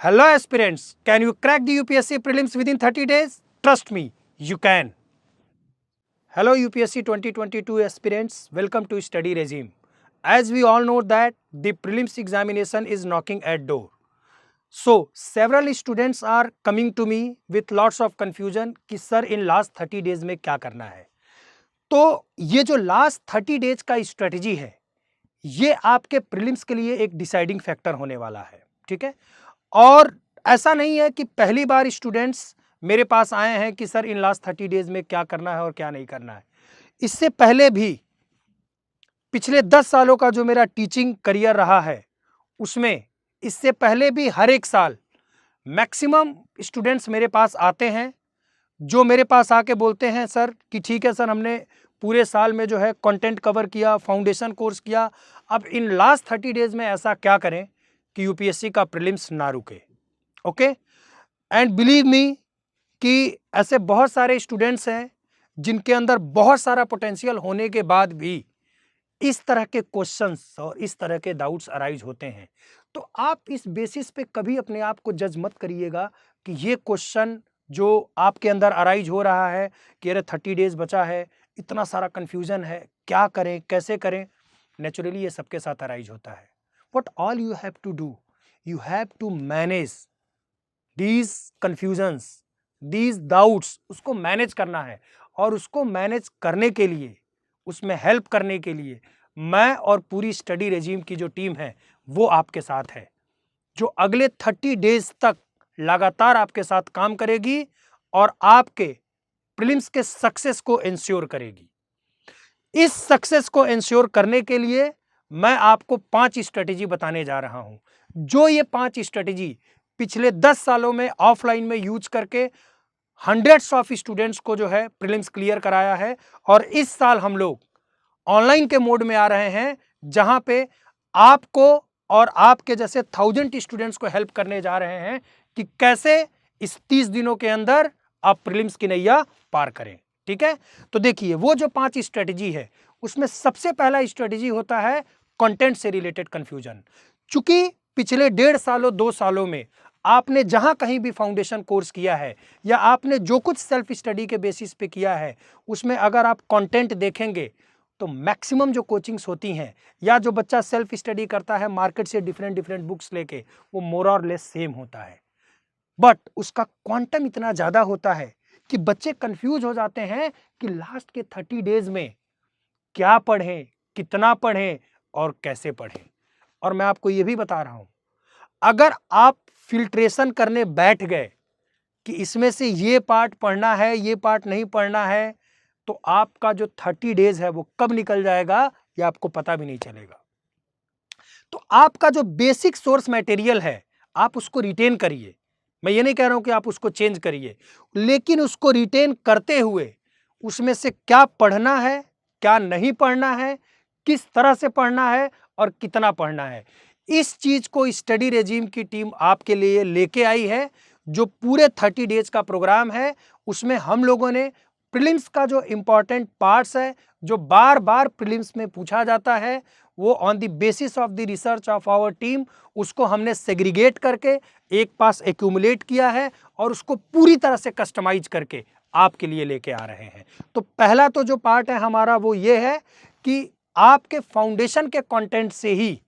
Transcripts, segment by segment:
Hello aspirants, can you crack the UPSC prelims within 30 days? Trust me, you can. Hello UPSC 2022 aspirants, welcome to study regime. As we all know that the prelims examination is knocking at door. So several students are coming to me with lots of confusion कि sir in last 30 days में क्या करना है. तो ये जो last 30 days का strategy है ये आपके प्रीलिम्स के लिए एक डिसाइडिंग फैक्टर होने वाला है. ठीक है, और ऐसा नहीं है कि पहली बार स्टूडेंट्स मेरे पास आए हैं कि सर इन लास्ट 30 डेज में क्या करना है और क्या नहीं करना है. इससे पहले भी पिछले 10 सालों का जो मेरा टीचिंग करियर रहा है उसमें इससे पहले भी हर एक साल मैक्सिमम स्टूडेंट्स मेरे पास आते हैं जो मेरे पास आके बोलते हैं सर कि ठीक है सर, हमने पूरे साल में जो है कंटेंट कवर किया, फाउंडेशन कोर्स किया, अब इन लास्ट 30 डेज में ऐसा क्या करें कि यूपीएससी का प्रीलिम्स ना रुके. ओके, एंड बिलीव मी कि ऐसे बहुत सारे स्टूडेंट्स हैं जिनके अंदर बहुत सारा पोटेंशियल होने के बाद भी इस तरह के क्वेश्चंस और इस तरह के डाउट्स अराइज होते हैं. तो आप इस बेसिस पे कभी अपने आप को जज मत करिएगा कि ये क्वेश्चन जो आपके अंदर अराइज हो रहा है कि अरे 30 डेज बचा है, इतना सारा कंफ्यूजन है, क्या करें, कैसे करें. नेचुरली ये सबके साथ अराइज होता है. What all you have to do, you have to manage these confusions, these doubts. उसको मैनेज करना है और उसको मैनेज करने के लिए, उसमें हेल्प करने के लिए मैं और पूरी स्टडी रेजिम की जो टीम है वो आपके साथ है, जो अगले 30 डेज तक लगातार आपके साथ काम करेगी और आपके प्रीलिम्स के सक्सेस को इंश्योर करेगी. इस सक्सेस को इंश्योर करने के लिए मैं आपको 5 स्ट्रेटेजी बताने जा रहा हूं, जो ये 5 स्ट्रेटेजी पिछले 10 सालों में ऑफलाइन में यूज करके हंड्रेड्स ऑफ स्टूडेंट्स को जो है प्रीलिम्स क्लियर कराया है. और इस साल हम लोग ऑनलाइन के मोड में आ रहे हैं जहां पे आपको और आपके जैसे 1000 स्टूडेंट्स को हेल्प करने जा रहे हैं कि कैसे इस 30 दिनों के अंदर आप प्रीलिम्स की नैया पार करें. ठीक है, तो देखिए वो जो 5 स्ट्रेटेजी है उसमें सबसे पहला स्ट्रेटेजी होता है कंटेंट से रिलेटेड कंफ्यूजन. चूंकि पिछले 1.5 सालों 2 सालों में आपने जहां कहीं भी फाउंडेशन कोर्स किया है या आपने जो कुछ सेल्फ स्टडी के बेसिस पे किया है उसमें अगर आप कंटेंट देखेंगे तो मैक्सिमम जो कोचिंग्स होती हैं या जो बच्चा सेल्फ स्टडी करता है मार्केट से डिफरेंट बुक्स लेके, वो मोर और लेस सेम होता है. बट उसका क्वांटम इतना ज्यादा होता है कि बच्चे कंफ्यूज हो जाते हैं कि लास्ट के 30 डेज में क्या पढ़ें, कितना पढ़ें और कैसे पढ़ें. और मैं आपको यह भी बता रहा हूं, अगर आप फिल्ट्रेशन करने बैठ गए कि इसमें से ये पार्ट पढ़ना है, ये पार्ट नहीं पढ़ना है, तो आपका जो 30 डेज है वो कब निकल जाएगा ये आपको पता भी नहीं चलेगा. तो आपका जो बेसिक सोर्स मटेरियल है आप उसको रिटेन करिए. मैं ये नहीं कह रहा हूं कि आप उसको चेंज करिए, लेकिन उसको रिटेन करते हुए उसमें से क्या पढ़ना है, क्या नहीं पढ़ना है, किस तरह से पढ़ना है और कितना पढ़ना है, इस चीज को स्टडी रेजिम की टीम आपके लिए लेके आई है. जो पूरे 30 डेज का प्रोग्राम है उसमें हम लोगों ने प्रीलिम्स का जो इंपॉर्टेंट पार्ट्स है जो बार बार प्रीलिम्स में पूछा जाता है वो on the basis of the research of our team उसको हमने सेग्रीगेट करके एक पास एक्यूमुलेट किया है और उसको पूरी तरह से कस्टमाइज करके आपके लिए लेके आ रहे हैं. तो पहला तो जो पार्ट है हमारा वो ये है कि आपके फाउंडेशन के कंटेंट से ही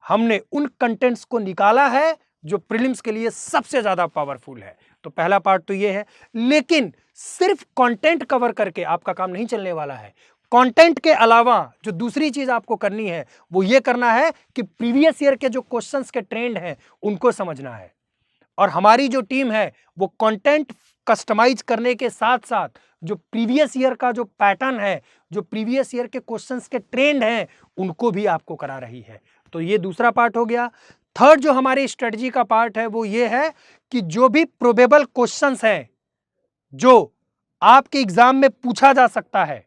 हमने उन कंटेंट्स को निकाला है जो प्रीलिम्स के लिए सबसे ज्यादा पावरफुल है. तो पहला पार्ट तो ये है, लेकिन सिर्फ कंटेंट कवर करके आपका काम नहीं चलने वाला है. कंटेंट के अलावा जो दूसरी चीज आपको करनी है वो ये करना है कि प्रीवियस ईयर के जो क्वेश्चंस के ट्रेंड हैं उनको समझना है. और हमारी जो टीम है वो कंटेंट कस्टमाइज करने के साथ साथ जो प्रीवियस ईयर का जो पैटर्न है, जो प्रीवियस ईयर के क्वेश्चंस के ट्रेंड हैं उनको भी आपको करा रही है. तो ये दूसरा पार्ट हो गया. थर्ड जो हमारी स्ट्रेटजी का पार्ट है वो ये है कि जो भी प्रोबेबल क्वेश्चंस हैं जो आपके एग्जाम में पूछा जा सकता है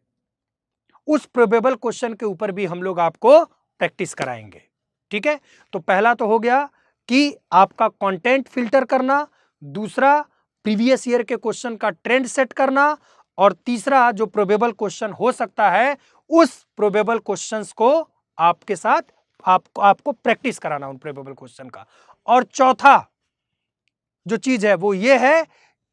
उस प्रोबेबल क्वेश्चन के ऊपर भी हम लोग आपको प्रैक्टिस कराएंगे. ठीक है, तो पहला तो हो गया कि आपका कंटेंट फिल्टर करना, दूसरा प्रीवियस ईयर के क्वेश्चन का ट्रेंड सेट करना, और तीसरा जो प्रोबेबल क्वेश्चन हो सकता है उस प्रोबेबल क्वेश्चंस को आपके साथ आपको प्रैक्टिस कराना उन प्रोबेबल क्वेश्चन का. और चौथा जो चीज है वो ये है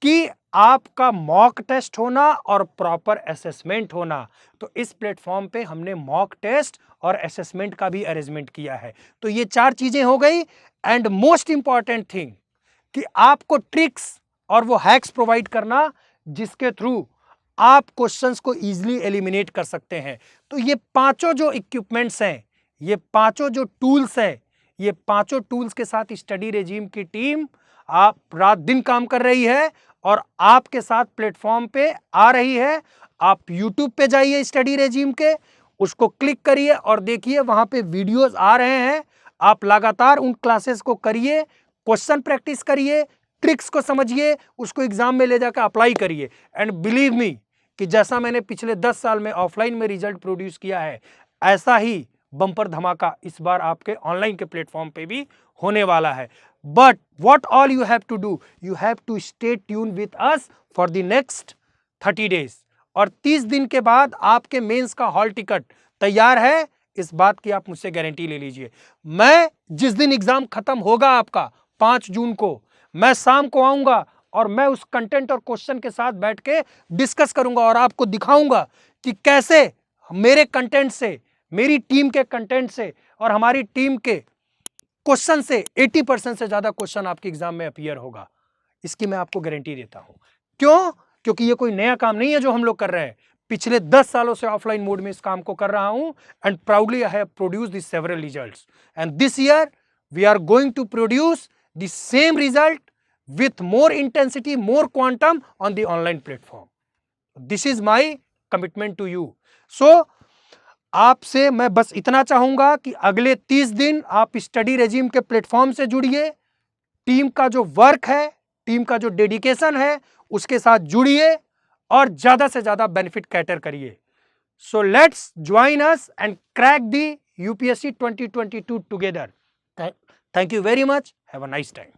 कि आपका मॉक टेस्ट होना और प्रॉपर असेसमेंट होना। तो इस प्लेटफॉर्म पे हमने मॉक टेस्ट और असेसमेंट का भी अरेंजमेंट किया है। तो ये 4 चीजें हो गई। एंड मोस्ट इंपॉर्टेंट थिंग कि आपको ट्रिक्स और वो हैक्स प्रोवाइड करना जिसके थ्रू आप क्वेश्चंस को इजीली एलिमिनेट कर सकते हैं। तो ये पांचों जो इक्विपमेंट्स हैं, ये पांचों जो टूल्स हैं, ये पांचों टूल्स के साथ स्टडी रेजिम की टीम आप रात दिन काम कर रही है और आपके साथ प्लेटफॉर्म पे आ रही है। आप YouTube पे जाइए स्टडी रेजिम के, उसको क्लिक करिए और देखिए वहां पे वीडियोस आ रहे हैं। आप लगातार उन क्लासेस को करिए, क्वेश्चन प्रैक्टिस करिए, ट्रिक्स को समझिए, उसको एग्जाम में ले जाकर अप्लाई करिए। एंड बिलीव मी कि जैसा मैंने पिछले 10 साल में ऑफलाइन में रिजल्ट प्रोड्यूस किया है, ऐसा ही बम्पर धमाका इस बार आपके ऑनलाइन के प्लेटफॉर्म पे भी होने वाला है। But what all you have to do, you have to stay tune with us for the next 30 days. और 30 दिन के बाद आपके मेंस का हॉल टिकट तैयार है, इस बात की आप मुझसे गारंटी ले लीजिए। मैं जिस दिन एग्जाम खत्म होगा आपका 5 जून को, मैं शाम को आऊंगा और मैं उस कंटेंट और क्वेश्चन के साथ बैठ के डिस्कस करूंगा और आपको दिखाऊंगा कि कैसे मेरे कंटेंट से, मेरी टीम के कंटेंट से और हमारी टीम के क्वेश्चन से 80% से ज्यादा क्वेश्चन आपके एग्जाम में अपीयर होगा। इसकी मैं आपको गारंटी देता हूं। क्यों? क्योंकि ये कोई नया काम नहीं है जो हम लोग कर रहे हैं। पिछले 10 सालों से ऑफलाइन मोड में इस काम को कर रहा हूं and proudly I have produced this several results and this year we are going to produce the same result with more intensity, more quantum on the online platform. This is my commitment to you. So, आपसे मैं बस इतना चाहूंगा कि अगले 30 दिन आप study regime के प्लेटफॉर्म से जुड़िए, टीम का जो वर्क है, टीम का जो डेडिकेशन है, उसके साथ जुड़िए और ज्यादा से ज्यादा बेनिफिट कैटर करिए। So let's join us and crack the UPSC 2022 together. Thank you very much. Have a nice time.